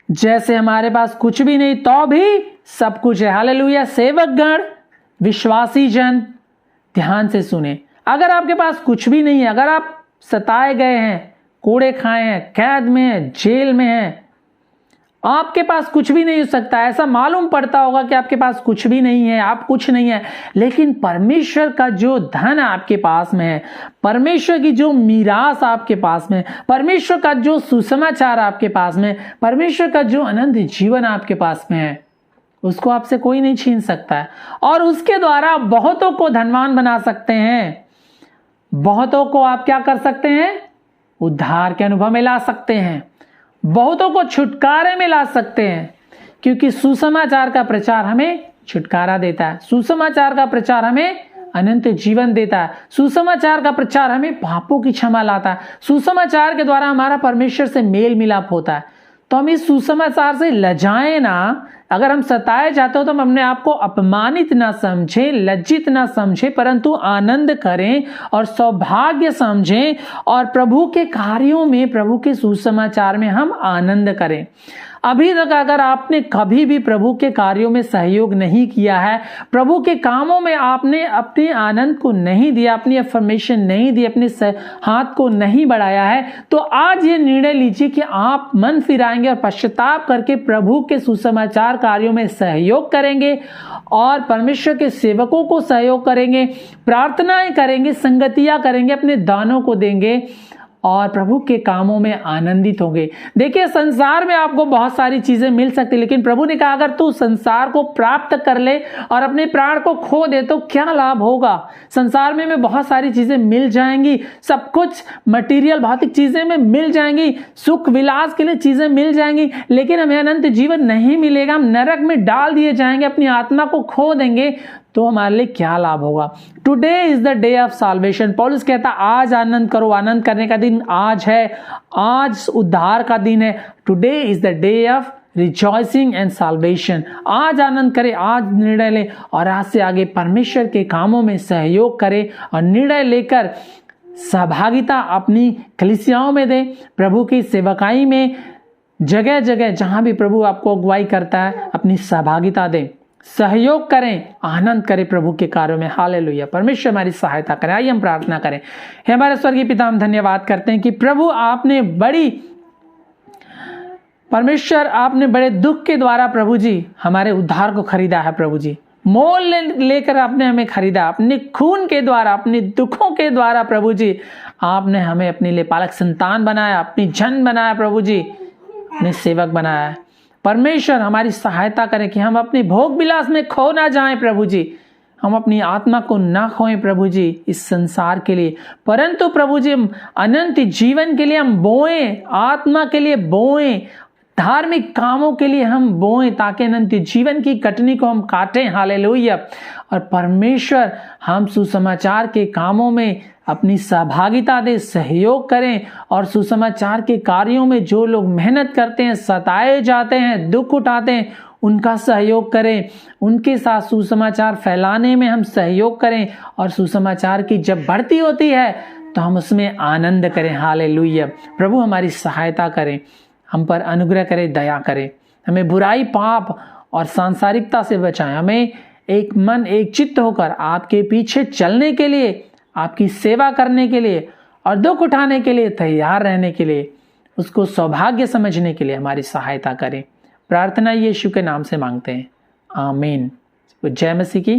जैसे हमारे पास कुछ भी नहीं तो भी सब कुछ है। हालेलुया। सेवक गण, विश्वासी जन, ध्यान से सुने। अगर आपके पास कुछ भी नहीं है, अगर आप सताए गए हैं, कोड़े खाए हैं, कैद में हैं, जेल में हैं, आपके पास कुछ भी नहीं हो सकता। ऐसा मालूम पड़ता होगा कि आपके पास कुछ भी नहीं है, आप कुछ नहीं है, लेकिन परमेश्वर का जो धन आपके पास में है, परमेश्वर की जो मीरास आपके पास में, परमेश्वर का जो सुसमाचार आपके पास में, परमेश्वर का जो अनंत जीवन आपके पास में है, उसको आपसे कोई नहीं छीन सकता है। और उसके द्वारा बहुतों को धनवान बना सकते हैं। बहुतों को आप क्या कर सकते हैं, उद्धार के अनुभव में ला सकते हैं। बहुतों को छुटकारे में ला सकते हैं, क्योंकि सुसमाचार का प्रचार हमें छुटकारा देता है। सुसमाचार का प्रचार हमें अनंत जीवन देता है। सुसमाचार का प्रचार हमें पापों की क्षमा लाता है। सुसमाचार के द्वारा हमारा परमेश्वर से मेल मिलाप होता है। तो हम इस सुसमाचार से लजाएं ना। अगर हम सताए जाते हो तो हम अपने आप को अपमानित ना समझें, लज्जित ना समझें, परंतु आनंद करें और सौभाग्य समझें और प्रभु के कार्यों में, प्रभु के सुसमाचार में हम आनंद करें। अभी तक अगर आपने कभी भी प्रभु के कार्यों में सहयोग नहीं किया है, प्रभु के कामों में आपने अपने आनंद को नहीं दिया, अपनी अफर्मेशन नहीं दी, अपने हाथ को नहीं बढ़ाया है, तो आज ये निर्णय लीजिए कि आप मन फिराएंगे और पश्चाताप करके प्रभु के सुसमाचार कार्यों में सहयोग करेंगे और परमेश्वर के सेवकों को सहयोग करेंगे, प्रार्थनाएं करेंगे, संगतियां करेंगे, अपने दानों को देंगे और प्रभु के कामों में आनंदित होंगे। देखिए, संसार में आपको बहुत सारी चीजें मिल सकती, लेकिन प्रभु ने कहा अगर तू संसार को प्राप्त कर ले और अपने प्राण को खो दे तो क्या लाभ होगा। संसार में हमें बहुत सारी चीजें मिल जाएंगी, सब कुछ मटेरियल भौतिक चीजें में मिल जाएंगी, सुख विलास के लिए चीजें मिल जाएंगी, लेकिन हमें अनंत जीवन नहीं मिलेगा। हम नरक में डाल दिए जाएंगे, अपनी आत्मा को खो देंगे, तो हमारे लिए क्या लाभ होगा। Today is the day of solvation. पौलुस कहता आज आनंद करो। आनंद करने का दिन आज है, आज उद्धार का दिन है। Today is the day of rejoicing and salvation. आज आनंद करें, आज निर्णय लें और आज से आगे परमेश्वर के कामों में सहयोग करें और निर्णय लेकर सहभागिता अपनी कलीसियाओं में दें, प्रभु की सेवकाई में जगह जगह जहां भी प्रभु आपको अगुवाई करता है अपनी सहभागिता दें, सहयोग करें, आनंद करें प्रभु के कार्यों में। हालेलुया। परमेश्वर हमारी सहायता करें। आइए हम प्रार्थना करें। हे हमारे स्वर्गीय पिता, हम धन्यवाद करते हैं कि प्रभु आपने परमेश्वर आपने बड़े दुख के द्वारा प्रभु जी हमारे उद्धार को खरीदा है। प्रभु जी मोल लेकर आपने हमें खरीदा, अपने खून के द्वारा, अपने दुखों के द्वारा प्रभु जी आपने हमें अपने लिए पालक संतान बनाया, अपनी जन बनाया, प्रभु जी अपने सेवक बनाया है। परमेश्वर हमारी सहायता करें कि हम अपने भोग विलास में खो ना जाएं प्रभु जी, हम अपनी आत्मा को ना खोएं प्रभु जी इस संसार के लिए, परंतु प्रभु जी अनंत जीवन के लिए हम बोएं, आत्मा के लिए बोएं, धार्मिक कामों के लिए हम बोएं, ताकि अनंत जीवन की कटनी को हम काटें। हालेलुया। और परमेश्वर हम सुसमाचार के कामों में अपनी सहभागिता दे, सहयोग करें और सुसमाचार के कार्यों में जो लोग मेहनत करते हैं, सताए जाते हैं, दुख उठाते हैं, उनका सहयोग करें, उनके साथ सुसमाचार फैलाने में हम सहयोग करें और सुसमाचार की जब बढ़ती होती है तो हम उसमें आनंद करें। हालेलुया। प्रभु हमारी सहायता करें, हम पर अनुग्रह करें, दया करें, हमें बुराई, पाप और सांसारिकता से बचाएं, हमें एक मन एक चित्त होकर आपके पीछे चलने के लिए, आपकी सेवा करने के लिए और दुख उठाने के लिए तैयार रहने के लिए, उसको सौभाग्य समझने के लिए हमारी सहायता करें। प्रार्थना यीशु के नाम से मांगते हैं, आमीन। जय मसीह की।